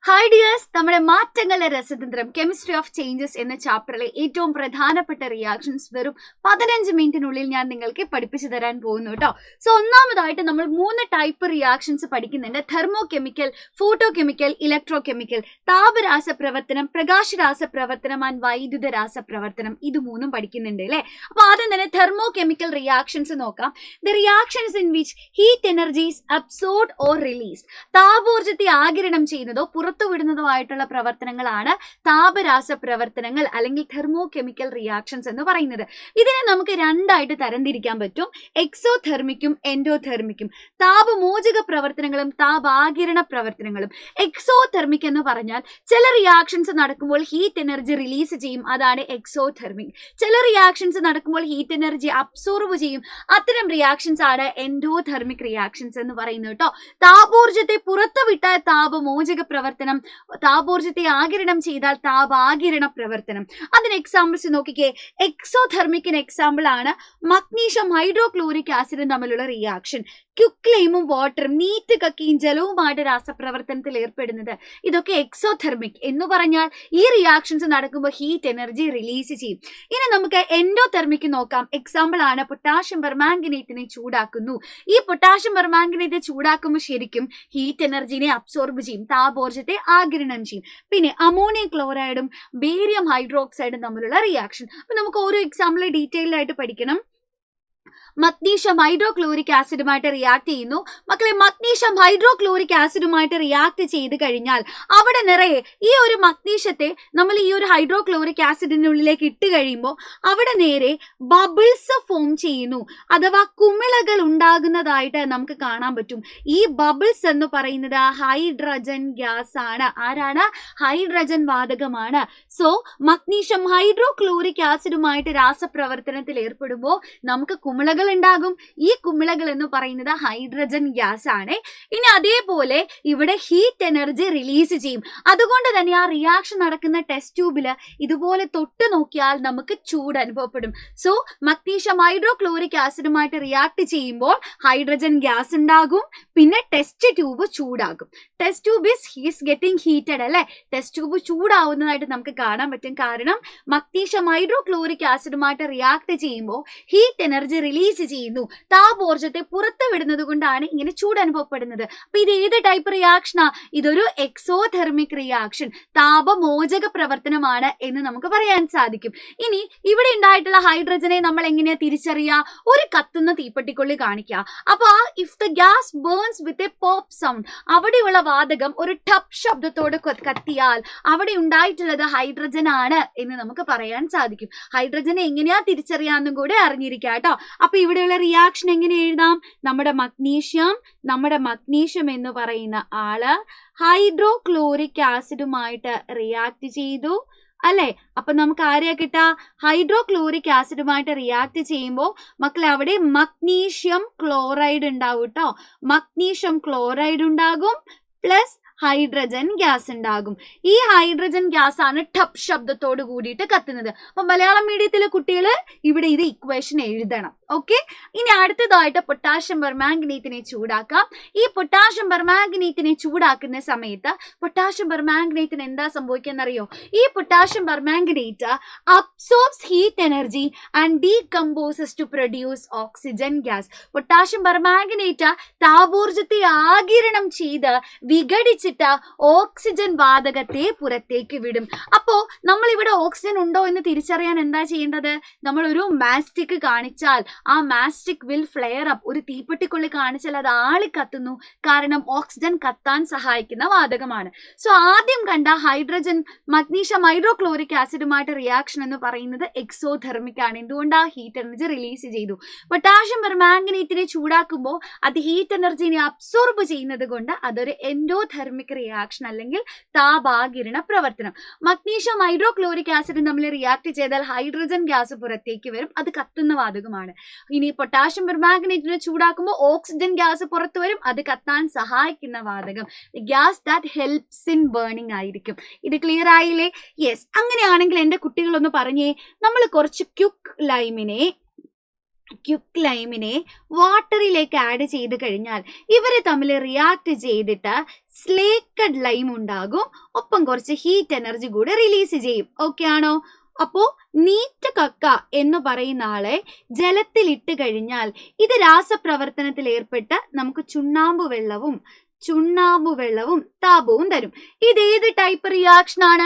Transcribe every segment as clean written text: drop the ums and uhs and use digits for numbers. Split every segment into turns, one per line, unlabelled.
Hi dears, നമ്മുടെ മാറ്റങ്ങളുടെ രസതന്ത്രം കെമിസ്ട്രി ഓഫ് ചേഞ്ചസ് എന്ന ചാപ്റ്ററിലെ ഏറ്റവും പ്രധാനപ്പെട്ട റിയാക്ഷൻസ് വെറും 15 മിനിറ്റിനുള്ളിൽ ഞാൻ നിങ്ങൾക്ക് പഠിപ്പിച്ചു തരാൻ പോകുന്നു കേട്ടോ. സോ ഒന്നാമതായിട്ട് നമ്മൾ 3 ടൈപ്പ് റിയാക്ഷൻസ് പഠിക്കുന്നുണ്ട്. Thermochemical, photochemical, electrochemical. താപരാസപ്രവർത്തനം, പ്രകാശരാസപ്രവർത്തനം ആൻഡ് വൈദ്യുത രാസപ്രവർത്തനം. ഇത് മൂന്നും പഠിക്കുന്നുണ്ട് അല്ലേ. അപ്പൊ ആദ്യം തന്നെ തെർമോ കെമിക്കൽ റിയാക്ഷൻസ് നോക്കാം. The reactions in which heat energy's absorbed or released. താപോർജ്ജത്തെ ആഗിരണം ചെയ്യുന്നതോ പുറത്തുവിടുന്നതുമായിട്ടുള്ള പ്രവർത്തനങ്ങളാണ് താപരാസ പ്രവർത്തനങ്ങൾ അല്ലെങ്കിൽ തെർമോ കെമിക്കൽ റിയാക്ഷൻസ് എന്ന് പറയുന്നത്. ഇതിനെ നമുക്ക് രണ്ടായിട്ട് തരംതിരിക്കാൻ പറ്റും, എക്സോതെർമിക്കും എൻഡോതെർമിക്കും. താപമോചക പ്രവർത്തനങ്ങളും താപാകിരണ പ്രവർത്തനങ്ങളും. എക്സോതെർമിക് എന്ന് പറഞ്ഞാൽ ചില റിയാക്ഷൻസ് നടക്കുമ്പോൾ ഹീറ്റ് എനർജി റിലീസ് ചെയ്യും, അതാണ് എക്സോതെർമിക്. ചില റിയാക്ഷൻസ് നടക്കുമ്പോൾ ഹീറ്റ് എനർജി അബ്സോർബ് ചെയ്യും, അത്തരം റിയാക്ഷൻസ് ആണ് എൻഡോതെർമിക് റിയാക്ഷൻസ് എന്ന് പറയുന്നത് കേട്ടോ. താപോർജ്ജത്തെ പുറത്തുവിട്ടാൽ താപമോചക പ്രവർത്തനം, താപോർജ്ജത്തെ ആഗിരണം ചെയ്താൽ താപാകിരണ പ്രവർത്തനം. അതിന് എക്സാമ്പിൾസ് നോക്കിക്കേ. എക്സോതെർമിക്കിന് എക്സാമ്പിൾ ആണ് മഗ്നീഷ്യം ഹൈഡ്രോക്ലോറിക് ആസിഡും തമ്മിലുള്ള റിയാക്ഷൻ. ക്യുക്ലൈമും വാട്ടറും നീറ്റ് കക്കിയും ജലവുമായിട്ട് രാസപ്രവർത്തനത്തിൽ ഏർപ്പെടുന്നത്. ഇതൊക്കെ എക്സോതെർമിക് എന്ന് പറഞ്ഞാൽ ഈ റിയാക്ഷൻസ് നടക്കുമ്പോൾ ഹീറ്റ് എനർജി റിലീസ് ചെയ്യും. ഇനി നമുക്ക് എൻഡോതെർമിക് നോക്കാം. എക്സാമ്പിൾ ആണ് പൊട്ടാഷ്യം പെർമാംഗനേറ്റിനെ ചൂടാക്കുന്നു. ഈ പൊട്ടാഷ്യം പെർമാംഗനേറ്റ് ചൂടാക്കുമ്പോൾ ശരിക്കും ഹീറ്റ് എനർജിനെ അബ്സോർബ് ചെയ്യും, താപോർജ്ജത്തെ ആഗിരണം ചെയ്യും. പിന്നെ അമോണിയം ക്ലോറൈഡും ബേരിയം ഹൈഡ്രോക്സൈഡും തമ്മിലുള്ള റിയാക്ഷൻ. അപ്പൊ നമുക്ക് ഓരോ എക്സാമ്പിൾ ഡീറ്റെയിൽഡ് ആയിട്ട് പഠിക്കണം. മഗ്നീഷ്യം ഹൈഡ്രോക്ലോറിക് ആസിഡുമായിട്ട് റിയാക്ട് ചെയ്യുന്നു. മക്കളെ, മഗ്നീഷ്യം ഹൈഡ്രോക്ലോറിക് ആസിഡുമായിട്ട് റിയാക്ട് ചെയ്ത് കഴിഞ്ഞാൽ അവിടെ നിറയെ ഈ ഒരു മഗ്നീഷ്യത്തെ നമ്മൾ ഈ ഒരു ഹൈഡ്രോക്ലോറിക് ആസിഡിനുള്ളിലേക്ക് ഇട്ട് കഴിയുമ്പോൾ അവിടെ നേരെ ബബിൾസ് ഫോം ചെയ്യുന്നു, അഥവാ കുമിളകൾ ഉണ്ടാകുന്നതായിട്ട് നമുക്ക് കാണാൻ പറ്റും. ഈ ബബിൾസ് എന്ന് പറയുന്നത് ഹൈഡ്രജൻ ഗ്യാസ് ആണ്. ആരാണ്? ഹൈഡ്രജൻ വാതകമാണ്. സോ മഗ്നീഷ്യം ഹൈഡ്രോക്ലോറിക് ആസിഡുമായിട്ട് രാസപ്രവർത്തനത്തിൽ ഏർപ്പെടുമ്പോൾ നമുക്ക് കുമിളകൾ ഉണ്ടാകും. ഈ കുമിളകൾ എന്ന് പറയുന്നത് ഹൈഡ്രജൻ ഗ്യാസ് ആണ്. ഇനി അതേപോലെ ഇവിടെ ഹീറ്റ് എനർജി റിലീസ് ചെയ്യും. അതുകൊണ്ട് തന്നെ ആ റിയാക്ഷൻ നടക്കുന്ന ടെസ്റ്റ് ട്യൂബിൽ ഇതുപോലെ തൊട്ട് നോക്കിയാൽ നമുക്ക് ചൂട് അനുഭവപ്പെടും. സോ മഗ്നീഷ്യം ഹൈഡ്രോക്ലോറിക് ആസിഡുമായിട്ട് റിയാക്ട് ചെയ്യുമ്പോൾ ഹൈഡ്രജൻ ഗ്യാസ് ഉണ്ടാകും, പിന്നെ ടെസ്റ്റ് ട്യൂബ് ചൂടാകും. Test tube is getting heated അല്ലെ. ടെസ്റ്റ് ട്യൂബ് ചൂടാവുന്നതായിട്ട് നമുക്ക് കാണാൻ പറ്റും. കാരണം മഗ്നീഷ്യം ഹൈഡ്രോക്ലോറിക് ആസിഡുമായിട്ട് റിയാക്ട് ചെയ്യുമ്പോൾ ഹീറ്റ് എനർജി റിലീസ് ചെയ്യുന്നു, താപോർജ്ജത്തെ പുറത്തു വിടുന്നത് കൊണ്ടാണ് ഇങ്ങനെ ചൂട് അനുഭവപ്പെടുന്നത്. അപ്പൊ ഇത് ഏത് ടൈപ്പ് റിയാക്ഷനാ? ഇതൊരു എക്സോതെർമിക് റിയാക്ഷൻ, താപമോചക പ്രവർത്തനമാണ് എന്ന് നമുക്ക് പറയാൻ സാധിക്കും. ഇനി ഇവിടെ ഉണ്ടായിട്ടുള്ള ഹൈഡ്രജനെ നമ്മൾ എങ്ങനെയാ തിരിച്ചറിയുക? ഒരു കത്തുന്ന തീപ്പെട്ടിക്കൊള്ളി കാണിക്കുക. അപ്പൊ if the gas burns with a pop sound, അവിടെയുള്ള വാതകം ഒരു ടപ്പ് ശബ്ദത്തോട് കത്തിയാൽ അവിടെ ഉണ്ടായിട്ടുള്ളത് ഹൈഡ്രജൻ ആണ് എന്ന് നമുക്ക് പറയാൻ സാധിക്കും. ഹൈഡ്രജനെ എങ്ങനെയാ തിരിച്ചറിയാന്നും കൂടെ അറിഞ്ഞിരിക്കുക കേട്ടോ. അപ്പൊ ഇവിടെയുള്ള റിയാക്ഷൻ എങ്ങനെ എഴുതാം? നമ്മുടെ മഗ്നീഷ്യം എന്ന് പറയുന്ന ആള് ഹൈഡ്രോക്ലോറിക് ആസിഡുമായിട്ട് റിയാക്ട് ചെയ്തു അല്ലെ. അപ്പൊ നമുക്ക് ആരെയാ കിട്ടാ? ഹൈഡ്രോക്ലോറിക് ആസിഡുമായിട്ട് റിയാക്ട് ചെയ്യുമ്പോൾ മക്കളെ അവിടെ മഗ്നീഷ്യം ക്ലോറൈഡ് ഉണ്ടാവും കേട്ടോ. മഗ്നീഷ്യം ക്ലോറൈഡ് ഉണ്ടാകും, പ്ലസ് ഹൈഡ്രജൻ ഗ്യാസ് ഉണ്ടാകും. ഈ ഹൈഡ്രജൻ ഗ്യാസ് ആണ് ടപ്പ് ശബ്ദത്തോട് കൂടിയിട്ട് കത്തുന്നത്. അപ്പൊ മലയാളം മീഡിയത്തിലെ കുട്ടികൾ ഇവിടെ ഇത് ഇക്വേഷൻ എഴുതണം. ഓക്കെ. ഇനി അടുത്തതായിട്ട് പൊട്ടാഷ്യം പെർമാംഗനേറ്റിനെ ചൂടാക്കാം. ഈ പൊട്ടാഷ്യം പെർമാംഗനേറ്റിനെ ചൂടാക്കുന്ന സമയത്ത് പൊട്ടാഷ്യം പെർമാംഗനേറ്റിന് എന്താ സംഭവിക്കുന്നറിയോ? ഈ potassium permanganate absorbs heat energy and decomposes to produce oxygen gas. Potassium permanganate താപോർജ്ജത്തെ ആഗിരണം ചെയ്ത് വിഘടിച്ച് ഓക്സിജൻ വാതകത്തെ പുറത്തേക്ക് വിടും. അപ്പോ നമ്മൾ ഇവിടെ ഓക്സിജൻ ഉണ്ടോ എന്ന് തിരിച്ചറിയാൻ എന്താ ചെയ്യേണ്ടത്? നമ്മൾ ഒരു മാസ്റ്റിക് കാണിച്ചാൽ ആ മാസ്റ്റിക് വിൽ ഫ്ലെയർ അപ്പ്. ഒരു തീപ്പെട്ടിക്കൊള്ളി കാണിച്ചാൽ അത് ആളി കത്തുന്നു, കാരണം ഓക്സിജൻ കത്താൻ സഹായിക്കുന്ന വാതകമാണ്. സോ ആദ്യം കണ്ട ഹൈഡ്രജൻ മഗ്നീഷ്യം ഹൈഡ്രോക്ലോറിക് ആസിഡുമായിട്ട് റിയാക്ഷൻ എന്ന് പറയുന്നത് എക്സോതെർമിക് ആണ്. എന്തുകൊണ്ടാ? ഹീറ്റ് എനർജി റിലീസ് ചെയ്തു. പൊട്ടാഷ്യം പെർമാംഗനേറ്റിനെ ചൂടാക്കുമ്പോൾ അത് ഹീറ്റ് എനർജിനെ അബ്സോർബ് ചെയ്യുന്നത് കൊണ്ട് അതൊരു എൻഡോതെർമിക് റിയാക്ഷൻ അല്ലെങ്കിൽ താപാകിരണ പ്രവർത്തനം. മഗ്നീഷ്യം ഹൈഡ്രോക്ലോറിക് ആസിഡും തമ്മിൽ റിയാക്ട് ചെയ്താൽ ഹൈഡ്രജൻ ഗ്യാസ് പുറത്തേക്ക് വരും, അത് കത്തുന്ന വാതകമാണ്. ഇനി പൊട്ടാഷ്യം പെർമാംഗനേറ്റിനെ ചൂടാക്കുമ്പോൾ ഓക്സിജൻ ഗ്യാസ് പുറത്തു വരും, അത് കത്താൻ സഹായിക്കുന്ന വാതകം, gas that helps in burning ആയിരിക്കും. ഇത് ക്ലിയർ ആയില്ലേ? യെസ്. അങ്ങനെയാണെങ്കിൽ എൻ്റെ കുട്ടികളൊന്ന് പറഞ്ഞേ, നമ്മൾ കുറച്ച് ക്യുക്ക് ലൈമിനെ ക്യുക്ലൈമിനെ വാട്ടറിലേക്ക് ആഡ് ചെയ്ത് കഴിഞ്ഞാൽ ഇവര് തമ്മിൽ റിയാക്ട് ചെയ്തിട്ട് സ്ലേക്കഡ് ലൈം ഉണ്ടാകും, ഒപ്പം കുറച്ച് ഹീറ്റ് എനർജി കൂടെ റിലീസ് ചെയ്യും. ഓക്കെ ആണോ? അപ്പോ നീറ്റ് കക്ക എന്ന് പറയുന്ന ആളെ ജലത്തിൽ ഇട്ട് കഴിഞ്ഞാൽ ഇത് രാസപ്രവർത്തനത്തിൽ ഏർപ്പെട്ട് നമുക്ക് ചുണ്ണാമ്പ് വെള്ളവും താപവും തരും. ഇത് ഏത് ടൈപ്പ് റിയാക്ഷൻ ആണ്?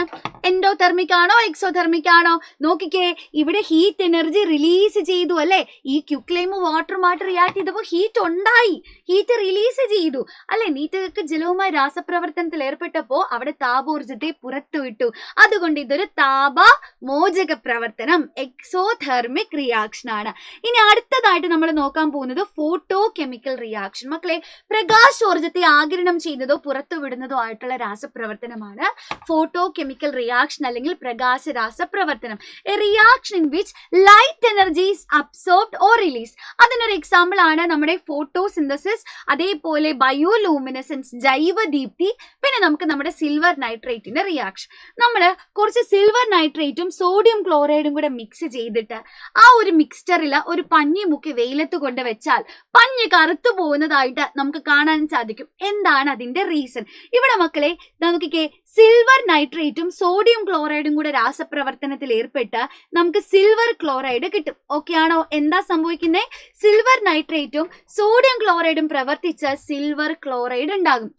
എൻഡോതെർമിക് ആണോ എക്സോതെർമിക് ആണോ? നോക്കിക്കേ, ഇവിടെ ഹീറ്റ് എനർജി റിലീസ് ചെയ്തു അല്ലെ. ഈ ക്യുക്ലൈം വാട്ടറുമായിട്ട് റിയാക്ട് ചെയ്തപ്പോൾ ഹീറ്റ് ഉണ്ടായി, ഹീറ്റ് റിലീസ് ചെയ്തു അല്ലെ. നീറ്റൊക്കെ ജലവുമായി രാസപ്രവർത്തനത്തിൽ ഏർപ്പെട്ടപ്പോൾ അവിടെ താപോർജത്തെ പുറത്തുവിട്ടു. അതുകൊണ്ട് ഇതൊരു താപമോചക പ്രവർത്തനം, എക്സോതെർമിക് റിയാക്ഷൻ ആണ്. ഇനി അടുത്തതായിട്ട് നമ്മൾ നോക്കാൻ പോകുന്നത് ഫോട്ടോ കെമിക്കൽ റിയാക്ഷൻ. മക്കളെ, പ്രകാശോർജത്തെ ആഗിരണം ചെയ്യുന്നതോ പുറത്തുവിടുന്നതോ ആയിട്ടുള്ള രാസപ്രവർത്തനമാണ് ഫോട്ടോ കെമിക്കൽ റിയാക്ഷൻ അല്ലെങ്കിൽ പ്രകാശ രാസപ്രവർത്തനം. A reaction in which light energy is absorbed or released. അതിനൊരു എക്സാമ്പിൾ ആണ് നമ്മുടെ ഫോട്ടോസിന്തസിസ്, അതേപോലെ ബയോലൂമിനസൻസ്, ജൈവദീപ്തി, പിന്നെ നമുക്ക് നമ്മുടെ സിൽവർ നൈട്രേറ്റിന്റെ റിയാക്ഷൻ. നമ്മൾ കുറച്ച് സിൽവർ നൈട്രേറ്റും സോഡിയം ക്ലോറൈഡും കൂടെ മിക്സ് ചെയ്തിട്ട് ആ ഒരു മിക്സ്ചറിൽ ഒരു പഞ്ഞി മുക്കി വെയിലത്ത് കൊണ്ട് വെച്ചാൽ പഞ്ഞി കറുത്തു പോകുന്നതായിട്ട് നമുക്ക് കാണാൻ സാധിക്കും. എന്താണ് അതിന്റെ റീസൺ? ഇവിടെ മക്കളെ നമുക്കിക്കെ സിൽവർ നൈട്രേറ്റും സോഡിയം ക്ലോറൈഡും കൂടെ രാസപ്രവർത്തനത്തിൽ ഏർപ്പെട്ട് നമുക്ക് സിൽവർ ക്ലോറൈഡ് കിട്ടും. ഓക്കെ ആണോ? എന്താ സംഭവിക്കുന്നത്? സിൽവർ നൈട്രേറ്റും സോഡിയം ക്ലോറൈഡും പ്രവർത്തിച്ച് സിൽവർ ക്ലോറൈഡ് ഉണ്ടാകും.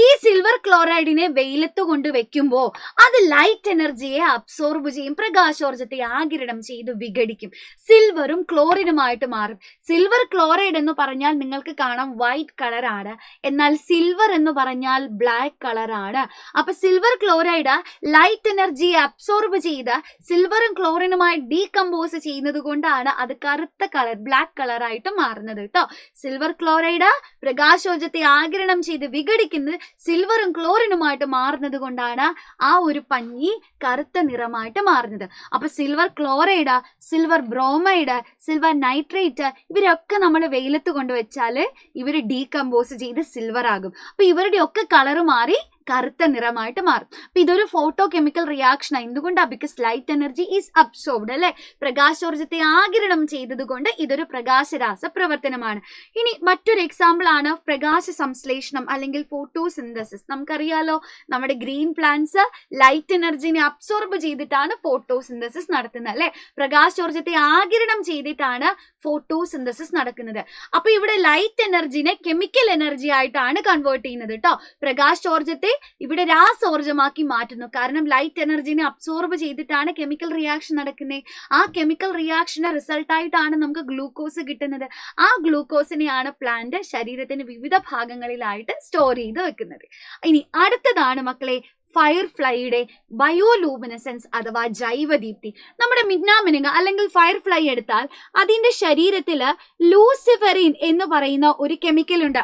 ഈ സിൽവർ ക്ലോറൈഡിനെ വെയിലത്ത് കൊണ്ട് വെക്കുമ്പോൾ അത് ലൈറ്റ് എനർജിയെ അബ്സോർബ് ചെയ്യും, പ്രകാശോർജത്തെ ആഗിരണം ചെയ്ത് വിഘടിക്കും, സിൽവറും ക്ലോറിനുമായിട്ട് മാറും. സിൽവർ ക്ലോറൈഡ് എന്ന് പറഞ്ഞാൽ നിങ്ങൾക്ക് കാണാം വൈറ്റ് കളറാണ്, എന്നാൽ സിൽവർ എന്ന് പറഞ്ഞാൽ ബ്ലാക്ക് കളറാണ്. അപ്പൊ സിൽവർ ക്ലോറൈഡ് ലൈറ്റ് എനർജിയെ അബ്സോർബ് ചെയ്ത് സിൽവറും ക്ലോറിനുമായി ഡീകമ്പോസ് ചെയ്യുന്നത് കൊണ്ടാണ് അത് കറുത്ത കളർ, ബ്ലാക്ക് കളറായിട്ട് മാറുന്നത് കേട്ടോ. സിൽവർ ക്ലോറൈഡ് പ്രകാശോർജത്തെ ആഗിരണം ചെയ്ത് വിഘടിക്കുന്നത് സിൽവറും ക്ലോറിനുമായിട്ട് മാറുന്നത് കൊണ്ടാണ് ആ ഒരു പഞ്ഞി കറുത്ത നിറമായിട്ട് മാറുന്നത്. അപ്പൊ silver chloride, silver bromide, silver nitrate ഇവരൊക്കെ നമ്മൾ വെയിലത്ത് കൊണ്ടുവച്ചാല് ഇവര് ഡീകമ്പോസ് ചെയ്ത് സിൽവർ ആകും. അപ്പൊ ഇവരുടെ ഒക്കെ കളർ മാറി കറുത്ത നിറമായിട്ട് മാറും. അപ്പൊ ഇതൊരു ഫോട്ടോ കെമിക്കൽ റിയാക്ഷൻ. എന്തുകൊണ്ടാ? Because light energy is absorbed അല്ലെ, പ്രകാശോർജത്തെ ആഗിരണം ചെയ്തത് കൊണ്ട് ഇതൊരു പ്രകാശരാസ പ്രവർത്തനമാണ്. ഇനി മറ്റൊരു എക്സാമ്പിൾ ആണ് പ്രകാശ സംശ്ലേഷണം അല്ലെങ്കിൽ ഫോട്ടോസിന്തസിസ്. നമുക്കറിയാലോ, നമ്മുടെ ഗ്രീൻ പ്ലാന്റ്സ് ലൈറ്റ് എനർജിനെ അബ്സോർബ് ചെയ്തിട്ടാണ് ഫോട്ടോസിന്തസിസ് നടത്തുന്നത് അല്ലെ, പ്രകാശോർജത്തെ ആഗിരണം ചെയ്തിട്ടാണ് ഫോട്ടോസിന്തസിസ് നടക്കുന്നത്. അപ്പൊ ഇവിടെ ലൈറ്റ് എനർജിനെ കെമിക്കൽ എനർജി ആയിട്ടാണ് കൺവേർട്ട് ചെയ്യുന്നത് കേട്ടോ. പ്രകാശോർജത്തെ ഇവിടെ രാസോർജമാക്കി മാറ്റുന്നു. കാരണം ലൈറ്റ് എനർജിനെ അബ്സോർബ് ചെയ്തിട്ടാണ് കെമിക്കൽ റിയാക്ഷൻ നടക്കുന്നത്. ആ കെമിക്കൽ റിയാക്ഷന്റെ റിസൾട്ട് ആയിട്ടാണ് നമുക്ക് ഗ്ലൂക്കോസ് കിട്ടുന്നത്. ആ ഗ്ലൂക്കോസിനെയാണ് പ്ലാന്റ് ശരീരത്തിന്റെ വിവിധ ഭാഗങ്ങളിലായിട്ട് സ്റ്റോർ ചെയ്ത് വെക്കുന്നത്. ഇനി അടുത്തതാണ് മക്കളെ ഫയർഫ്ലൈയുടെ ബയോലൂമിനസൻസ് അഥവാ ജൈവദീപ്തി. നമ്മുടെ മിന്നാമിനുങ്ങ അല്ലെങ്കിൽ ഫയർഫ്ലൈ എടുത്താൽ അതിന്റെ ശരീരത്തിൽ ലൂസിഫെറിൻ എന്ന് പറയുന്ന ഒരു കെമിക്കൽ ഉണ്ട്.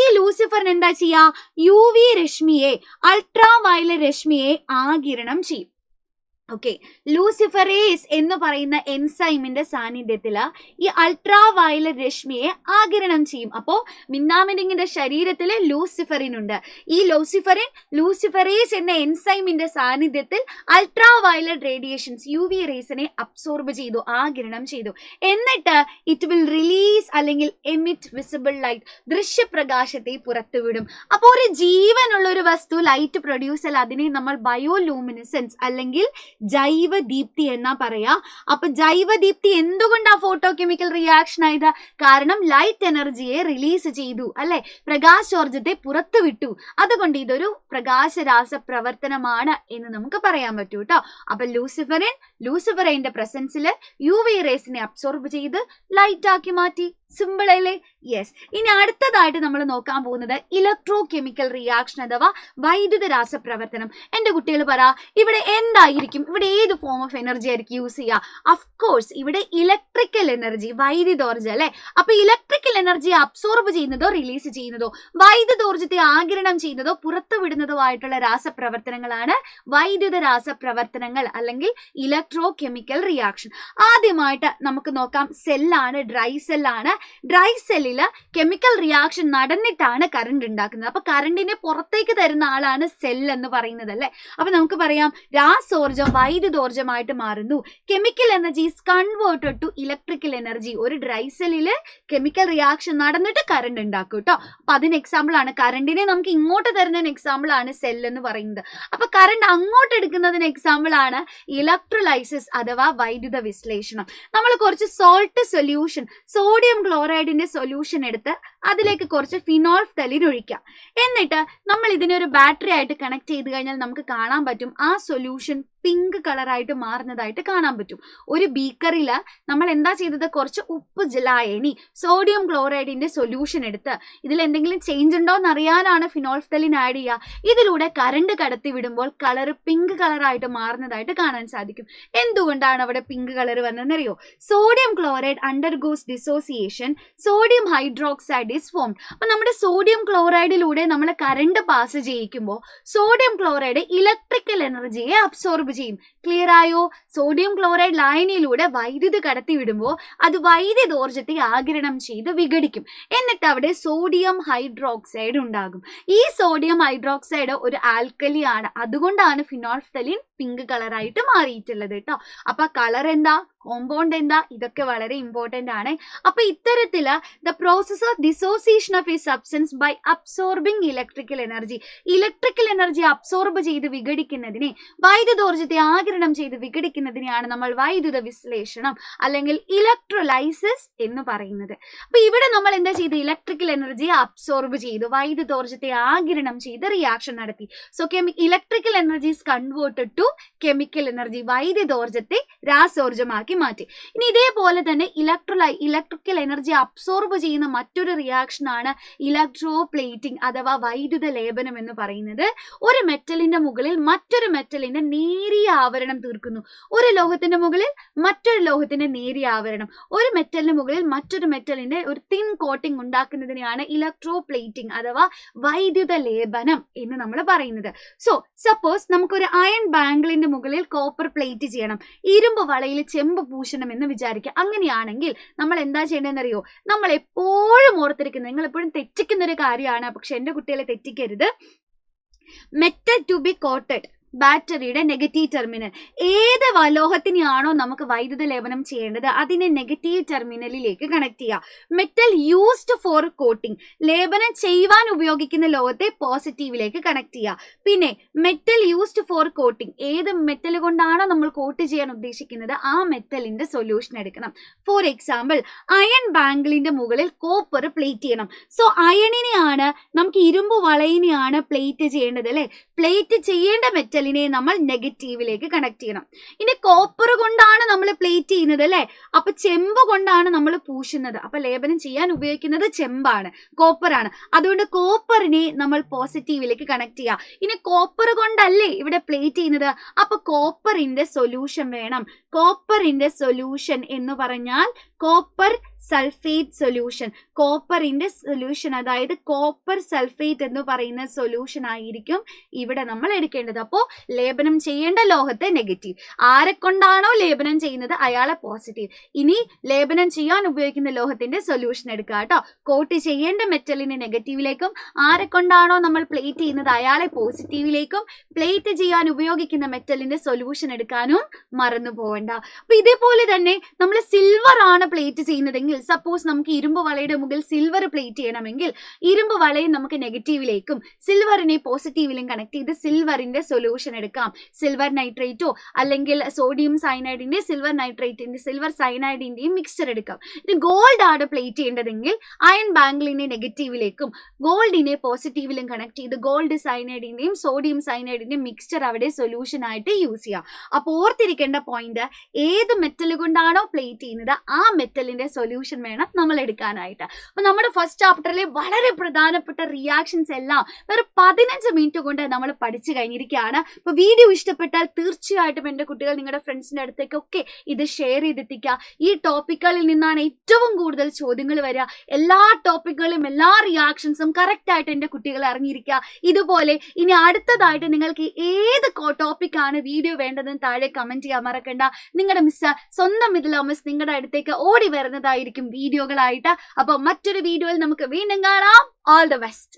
ഈ ലൂസിഫറിൻ എന്താ ചെയ്യാ? UV രശ്മിയെ, അൾട്രാ വയലറ്റ് രശ്മിയെ ആഗിരണം ചെയ്യും. ഓക്കെ, ലൂസിഫറേസ് എന്ന് പറയുന്ന എൻസൈമിന്റെ സാന്നിധ്യത്തില് ഈ അൾട്രാ വയലറ്റ് രശ്മിയെ ആഗിരണം ചെയ്യും. അപ്പോ മിന്നാമിനിങ്ങിന്റെ ശരീരത്തില് ലൂസിഫറിൻ ഉണ്ട്. ഈ ലൂസിഫറേസ് എന്ന എൻസൈമിന്റെ സാന്നിധ്യത്തിൽ അൾട്രാ വയലറ്റ് റേഡിയേഷൻസ് UV റേസിനെ അബ്സോർബ് ചെയ്തു, ആഗിരണം ചെയ്തു. എന്നിട്ട് ഇറ്റ് വിൽ റിലീസ് അല്ലെങ്കിൽ എമിറ്റ് വിസിബിൾ ലൈറ്റ്, ദൃശ്യപ്രകാശത്തെ പുറത്തുവിടും. അപ്പോൾ ഒരു ജീവനുള്ള ഒരു വസ്തു ലൈറ്റ് പ്രൊഡ്യൂസ് ചെയ്താൽ അതിനെ നമ്മൾ ബയോലൂമിനസൻസ് അല്ലെങ്കിൽ ജൈവദീപ്തി എന്നാ പറയാ. അപ്പൊ ജൈവദീപ്തി എന്തുകൊണ്ടാ ഫോട്ടോ കെമിക്കൽ റിയാക്ഷൻ ആയത്? കാരണം ലൈറ്റ് എനർജിയെ റിലീസ് ചെയ്തു അല്ലെ, പ്രകാശോർജത്തെ പുറത്തുവിട്ടു. അതുകൊണ്ട് ഇതൊരു പ്രകാശരാസ പ്രവർത്തനമാണ് എന്ന് നമുക്ക് പറയാൻ പറ്റൂ കേട്ടോ. അപ്പൊ ലൂസിഫറിന്റെ പ്രസൻസിൽ UV റേസിനെ അബ്സോർബ് ചെയ്ത് ലൈറ്റ് ആക്കി മാറ്റി. സിമ്പിൾ അല്ലേ? യെസ്. ഇനി അടുത്തതായിട്ട് നമ്മൾ നോക്കാൻ പോകുന്നത് ഇലക്ട്രോ കെമിക്കൽ റിയാക്ഷൻ അഥവാ വൈദ്യുത രാസപ്രവർത്തനം. എന്റെ കുട്ടികൾ പറ, ഇവിടെ എന്തായിരിക്കും, ഇവിടെ ഏത് ഫോം ഓഫ് എനർജി ആയിരിക്കും യൂസ് ചെയ്യുക? അഫ്കോഴ്സ് ഇവിടെ ഇലക്ട്രിക്കൽ എനർജി, വൈദ്യുതോർജ്ജം അല്ലെ. അപ്പൊ ഇലക്ട്രിക്കൽ എനർജി അബ്സോർബ് ചെയ്യുന്നതോ റിലീസ് ചെയ്യുന്നതോ, വൈദ്യുതോർജ്ജത്തെ ആഗിരണം ചെയ്യുന്നതോ പുറത്തുവിടുന്നതോ ആയിട്ടുള്ള രാസപ്രവർത്തനങ്ങളാണ് വൈദ്യുത രാസപ്രവർത്തനങ്ങൾ അല്ലെങ്കിൽ ഇലക്ട്രോ കെമിക്കൽ റിയാക്ഷൻ. ആദ്യമായിട്ട് നമുക്ക് നോക്കാം, സെല്ലാണ്, ഡ്രൈ സെല്ലാണ്. ഡ്രൈ സെല്ലിൽ കെമിക്കൽ റിയാക്ഷൻ നടന്നിട്ടാണ് കറണ്ട് ഉണ്ടാക്കുന്നത്. അപ്പൊ കറണ്ടിനെ പുറത്തേക്ക് തരുന്ന ആളാണ് സെൽ എന്ന് പറയുന്നത് അല്ലെ. അപ്പൊ നമുക്ക് പറയാം രാസോർജം വൈദ്യുതോർജമായിട്ട് മാറുന്നു. Chemical energy is converted to electrical energy. ഒരു ഡ്രൈ സെല്ലില് കെമിക്കൽ റിയാക്ഷൻ നടന്നിട്ട് കറണ്ട് ഉണ്ടാക്കും കേട്ടോ. അപ്പൊ അതിന് എക്സാമ്പിൾ ആണ്, കറണ്ടിനെ നമുക്ക് ഇങ്ങോട്ട് തരുന്നതിന് എക്സാമ്പിൾ ആണ് സെൽ എന്ന് പറയുന്നത്. അപ്പൊ കറണ്ട് അങ്ങോട്ട് എടുക്കുന്നതിന് എക്സാമ്പിൾ ആണ് ഇലക്ട്രോലൈസിസ് അഥവാ വൈദ്യുത വിശ്ലേഷണം. നമ്മൾ കുറച്ച് സോൾട്ട് സൊല്യൂഷൻ, സോഡിയം ക്ലോറൈഡിന്റെ സൊല്യൂഷൻ എടുത്ത് അതിലേക്ക് കുറച്ച് ഫിനോൾഫ്തലീൻ ഒഴിക്കാം. എന്നിട്ട് നമ്മൾ ഇതിനെ ഒരു ബാറ്ററി ആയിട്ട് കണക്ട് ചെയ്ത് കഴിഞ്ഞാൽ നമുക്ക് കാണാൻ പറ്റും ആ സൊല്യൂഷൻ പിങ്ക് കളറായിട്ട് മാറുന്നതായിട്ട് കാണാൻ പറ്റും. ഒരു ബീക്കറിൽ നമ്മൾ എന്താ ചെയ്തത്, കുറച്ച് ഉപ്പ് ലായനി സോഡിയം ക്ലോറൈഡിന്റെ സൊല്യൂഷൻ എടുത്ത് ഇതിൽ എന്തെങ്കിലും ചേഞ്ച് ഉണ്ടോ എന്ന് അറിയാനാണ് ഫിനോൾഫ്തലീൻ ആഡ് ചെയ്യുക. ഇതിലൂടെ കറണ്ട് കടത്തി വിടുമ്പോൾ കളർ പിങ്ക് കളറായിട്ട് മാറുന്നതായിട്ട് കാണാൻ സാധിക്കും. എന്തുകൊണ്ടാണ് അവിടെ പിങ്ക് കളർ വന്നതെന്നറിയോ? Sodium chloride undergoes dissociation, sodium hydroxide is formed. അപ്പൊ നമ്മുടെ സോഡിയം ക്ലോറൈഡിലൂടെ നമ്മൾ കറണ്ട് പാസ് ചെയ്യിക്കുമ്പോൾ സോഡിയം ക്ലോറൈഡ് ഇലക്ട്രിക്കൽ എനർജിയെ അബ്സോർബ് ചെയ്യും. ക്ലിയർ ആയോ? സോഡിയം ക്ലോറൈഡ് ലായനിയിലൂടെ വൈദ്യുതി കടത്തി വിടുമ്പോൾ അത് വൈദ്യുതോർജത്തെ ആഗിരണം ചെയ്ത് വിഘടിക്കും. എന്നിട്ട് അവിടെ സോഡിയം ഹൈഡ്രോക്സൈഡ് ഉണ്ടാകും. ഈ സോഡിയം ഹൈഡ്രോക്സൈഡ് ഒരു ആൽക്കലി ആണ്. അതുകൊണ്ടാണ് ഫിനോൾഫ്തലീൻ പിങ്ക് കളറായിട്ട് മാറിയിട്ടുള്ളത് കേട്ടോ. അപ്പൊ കളർ എന്താ, കോമ്പൗണ്ട് എന്താ, ഇതൊക്കെ വളരെ ഇമ്പോർട്ടന്റ് ആണ്. അപ്പൊ ഇത്തരത്തില് the process of dissociation of a substance by absorbing electrical energy, electrical energy absorb ചെയ്ത് വിഘടിക്കുന്നതിനെ, വൈദ്യുതോർജത്തെ ആഗിരണം ചെയ്ത് വിഘടിക്കുന്നതിനെയാണ് നമ്മൾ വൈദ്യുത വിശ്ലേഷണം അല്ലെങ്കിൽ ഇലക്ട്രോലൈസിസ് എന്ന് പറയുന്നത്. അപ്പൊ ഇവിടെ നമ്മൾ എന്താ ചെയ്ത്, ഇലക്ട്രിക്കൽ എനർജിയെ അബ്സോർബ് ചെയ്തു, വൈദ്യുതോർജത്തെ ആഗിരണം ചെയ്ത് റിയാക്ഷൻ നടത്തി. So electrical energy is converted to chemical energy, വൈദ്യുതോർജത്തെ രാസോർജമാക്കി മാറ്റി. ഇനി ഇതേപോലെ തന്നെ ഇലക്ട്രിക്കൽ എനർജി അബ്സോർബ് ചെയ്യുന്ന മറ്റൊരു റിയാക്ഷൻ ആണ് ഇലക്ട്രോപ്ലേറ്റിംഗ് അഥവാ വൈദ്യുത ലേപനം എന്ന് പറയുന്നത്. ഒരു മെറ്റലിന്റെ മുകളിൽ മറ്റൊരു മെറ്റലിന്റെ നേരിയ ആവരണം തീർക്കുന്നു. ഒരു ലോഹത്തിന്റെ മുകളിൽ മറ്റൊരു ലോഹത്തിന്റെ നേരിയ ആവരണം, ഒരു മെറ്റലിന് മുകളിൽ മറ്റൊരു മെറ്റലിന്റെ ഒരു തിൻ കോട്ടിംഗ് ഉണ്ടാക്കുന്നതിനെയാണ് ഇലക്ട്രോപ്ലേറ്റിംഗ് അഥവാ വൈദ്യുത ലേപനം എന്ന് നമ്മൾ പറയുന്നത്. സോ സപ്പോസ് നമുക്കൊരു അയൺ ബാംഗിളിന്റെ മുകളിൽ കോപ്പർ പ്ലേറ്റ് ചെയ്യണം, ഇരുമ്പ് വളയിൽ ചെമ്പ് പൂശണം എന്ന് വിചാരിക്കുക. അങ്ങനെയാണെങ്കിൽ നമ്മൾ എന്താ ചെയ്യേണ്ടതെന്നറിയോ? നമ്മൾ എപ്പോഴും ഓർത്തിരിക്കുന്നത്, നിങ്ങൾ എപ്പോഴും തെറ്റിക്കുന്ന ഒരു കാര്യമാണ്, പക്ഷെ എന്റെ കുട്ടികളെ തെറ്റിക്കരുത്. മെറ്റൽ ടു ബി കോട്ടഡ്, ബാറ്ററിയുടെ നെഗറ്റീവ് ടെർമിനൽ, ഏത് ലോഹത്തിനെയാണോ നമുക്ക് വൈദ്യുത ലേപനം ചെയ്യേണ്ടത് അതിനെ നെഗറ്റീവ് ടെർമിനലിലേക്ക് കണക്ട് ചെയ്യുക. മെറ്റൽ യൂസ്ഡ് ഫോർ കോട്ടിംഗ്, ലേപനം ചെയ്യുവാൻ ഉപയോഗിക്കുന്ന ലോഹത്തെ പോസിറ്റീവിലേക്ക് കണക്ട് ചെയ്യുക. പിന്നെ മെറ്റൽ യൂസ്ഡ് ഫോർ കോട്ടിംഗ്, ഏത് മെറ്റൽ കൊണ്ടാണോ നമ്മൾ കോട്ട് ചെയ്യാൻ ഉദ്ദേശിക്കുന്നത് ആ മെറ്റലിന്റെ സൊല്യൂഷൻ എടുക്കണം. ഫോർ എക്സാമ്പിൾ അയൺ ബാംഗിളിന്റെ മുകളിൽ കോപ്പർ പ്ലേറ്റ് ചെയ്യണം. സോ അയണിനെയാണ്, നമുക്ക് ഇരുമ്പ് വളയിനെയാണ് പ്ലേറ്റ് ചെയ്യേണ്ടത് അല്ലെ. പ്ലേറ്റ് ചെയ്യേണ്ട മെറ്റലിനെ നമ്മൾ നെഗറ്റീവിലേക്ക് കണക്ട് ചെയ്യണം. ഇനി കോപ്പർ കൊണ്ടാണ് നമ്മൾ പ്ലേറ്റ് ചെയ്യുന്നത് അല്ലെ, അപ്പൊ ചെമ്പ് കൊണ്ടാണ് നമ്മൾ പൂശുന്നത്. അപ്പൊ ലേപനം ചെയ്യാൻ ഉപയോഗിക്കുന്നത് ചെമ്പാണ്, കോപ്പറാണ്. അതുകൊണ്ട് കോപ്പറിനെ നമ്മൾ പോസിറ്റീവിലേക്ക് കണക്ട് ചെയ്യുക. ഇനി കോപ്പർ കൊണ്ടല്ലേ ഇവിടെ പ്ലേറ്റ് ചെയ്യുന്നത്, അപ്പൊ കോപ്പറിന്റെ സൊല്യൂഷൻ വേണം. കോപ്പറിന്റെ സൊല്യൂഷൻ എന്ന് പറഞ്ഞാൽ കോപ്പർ സൾഫേറ്റ് സൊല്യൂഷൻ, കോപ്പറിന്റെ സൊല്യൂഷൻ അതായത് കോപ്പർ സൾഫേറ്റ് എന്ന് പറയുന്ന സൊല്യൂഷൻ ആയിരിക്കും ഇവിടെ നമ്മൾ എടുക്കേണ്ടത്. അപ്പോൾ ലേപനം ചെയ്യേണ്ട ലോഹത്തെ നെഗറ്റീവ്, ആരെ കൊണ്ടാണോ ലേപനം ചെയ്യുന്നത് അയാളെ പോസിറ്റീവ്. ഇനി ലേപനം ചെയ്യാൻ ഉപയോഗിക്കുന്ന ലോഹത്തിന്റെ സൊല്യൂഷൻ എടുക്കുക കേട്ടോ. കോട്ട് ചെയ്യേണ്ട മെറ്റലിനെ നെഗറ്റീവിലേക്കും ആരെ കൊണ്ടാണോ നമ്മൾ പ്ലേറ്റ് ചെയ്യുന്നത് അയാളെ പോസിറ്റീവിലേക്കും, പ്ലേറ്റ് ചെയ്യാൻ ഉപയോഗിക്കുന്ന മെറ്റലിന്റെ സൊല്യൂഷൻ എടുക്കാനും മറന്നു പോകണ്ട. അപ്പൊ ഇതേപോലെ തന്നെ നമ്മൾ സിൽവർ ആണ് പ്ലേറ്റ് ചെയ്യുന്നതെങ്കിൽ, സപ്പോസ് നമുക്ക് ഇരുമ്പ് വളയുടെ മുകളിൽ സിൽവർ പ്ലേറ്റ് ചെയ്യണമെങ്കിൽ ഇരുമ്പ് വളയെ നമുക്ക് നെഗറ്റീവിലേക്കും സിൽവറിനെ പോസിറ്റീവിലും കണക്ട് ചെയ്ത് സിൽവറിന്റെ സൊല്യൂഷൻ എടുക്കാം. സിൽവർ നൈട്രേറ്റോ അല്ലെങ്കിൽ സോഡിയം സയനൈഡിന്റെ സിൽവർ നൈട്രേറ്റിന്റെ സിൽവർ സയനൈഡിന്റെയും മിക്സ്ചർ എടുക്കാം. ഇനി ഗോൾഡ് ആണ് പ്ലേറ്റ് ചെയ്യേണ്ടതെങ്കിൽ അയൺ ബാംഗിളിനെ നെഗറ്റീവിലേക്കും ഗോൾഡിനെ പോസിറ്റീവിലും കണക്ട് ചെയ്ത് ഗോൾഡ് സയനൈഡിന്റെയും സോഡിയം സയനൈഡിന്റെയും മിക്സ്ചർ അവിടെ സൊല്യൂഷൻ ആയിട്ട് യൂസ് ചെയ്യാം. അപ്പോൾ ഓർത്തിരിക്കേണ്ട പോയിന്റ്, ഏത് മെറ്റൽ കൊണ്ടാണോ പ്ലേറ്റ് ചെയ്യുന്നത് ആ മെറ്റലിന്റെ സൊല്യൂഷൻ വേണം നമ്മൾ എടുക്കാനായിട്ട്. അപ്പൊ നമ്മുടെ ഫസ്റ്റ് ചാപ്റ്ററിലെ വളരെ പ്രധാനപ്പെട്ട റിയാക്ഷൻസ് എല്ലാം വെറും 15 മിനിറ്റ് കൊണ്ട് നമ്മൾ പഠിച്ചു കഴിഞ്ഞിരിക്കുകയാണ്. അപ്പൊ വീഡിയോ ഇഷ്ടപ്പെട്ടാൽ തീർച്ചയായിട്ടും എൻ്റെ കുട്ടികൾ നിങ്ങളുടെ ഫ്രണ്ട്സിന്റെ അടുത്തേക്കൊക്കെ ഇത് ഷെയർ ചെയ്തെത്തിക്കുക. ഈ ടോപ്പിക്കുകളിൽ നിന്നാണ് ഏറ്റവും കൂടുതൽ ചോദ്യങ്ങൾ വരിക. എല്ലാ ടോപ്പിക്കുകളും എല്ലാ റിയാക്ഷൻസും കറക്റ്റ് ആയിട്ട് എൻ്റെ കുട്ടികൾ അറിഞ്ഞിരിക്കുക. ഇതുപോലെ ഇനി അടുത്തതായിട്ട് നിങ്ങൾക്ക് ഏത് ടോപ്പിക്കാണ് വീഡിയോ വേണ്ടതെന്ന് താഴെ കമന്റ് ചെയ്യാൻ മറക്കണ്ട. നിങ്ങളുടെ മിസ് സ്വന്തം മിഥില മിസ് നിങ്ങളുടെ അടുത്തേക്ക് ഓടി വരുന്നതായിരിക്കും വീഡിയോകളായിട്ട്. അപ്പൊ മറ്റൊരു വീഡിയോയിൽ നമുക്ക് വീണ്ടും കാണാം. All the best.